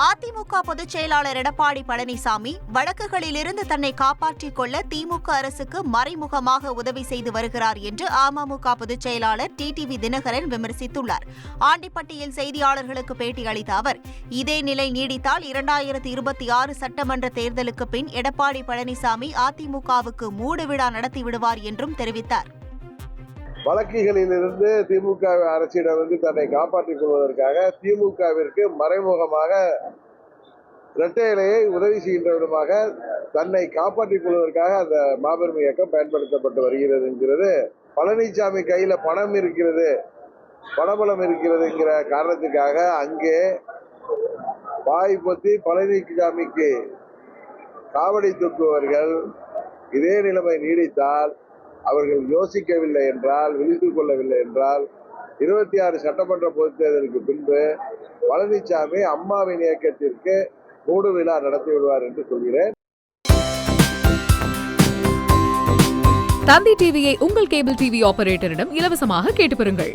அதிமுக பொதுச் செயலாளர் எடப்பாடி பழனிசாமி வழக்குகளிலிருந்து தன்னை காப்பாற்றிக் கொள்ள திமுக அரசுக்கு மறைமுகமாக உதவி செய்து வருகிறார் என்று அமமுக பொதுச் செயலாளர் டிடிவி தினகரன் விமர்சித்துள்ளார். ஆண்டிப்பட்டியில் செய்தியாளர்களுக்கு பேட்டியளித்த அவர், இதே நிலை நீடித்தால் 2026 சட்டமன்ற தேர்தலுக்கு பின் எடப்பாடி பழனிசாமி அதிமுகவுக்கு மூடுவிழா நடத்திவிடுவார் என்றும் தெரிவித்தார். வழக்குகளிலிருந்து திமுக அரசிடம் தன்னை காப்பாற்றிக் கொள்வதற்காக திமுகவிற்கு மறைமுகமாக இரட்டை இலையை உதவி செய்கின்ற விதமாக தன்னை காப்பாற்றிக் கொள்வதற்காக அந்த மாபெரும் இயக்கம் பயன்படுத்தப்பட்டு வருகிறது என்கிறது. பழனிசாமி கையில பணம் இருக்கிறது, பணபலம் இருக்கிறதுங்கிற காரணத்துக்காக அங்கே வாய் பொத்தி பழனிசாமிக்கு காவடி தூக்குபவர்கள் இதே நிலைமை நீடித்தால், அவர்கள் யோசிக்கவில்லை என்றால், விழித்துக் கொள்ளவில்லை என்றால் 26 சட்டமன்ற பொதுத் தேர்தலுக்கு பின்பு பழனிசாமி அம்மாவின் இயக்கத்திற்கு மூடு விழா நடத்தி விடுவார் என்று சொல்கிறேன். தந்தி டிவியை உங்கள் கேபிள் டிவி ஆபரேட்டரிடம் இலவசமாக கேட்டு பெறுங்கள்.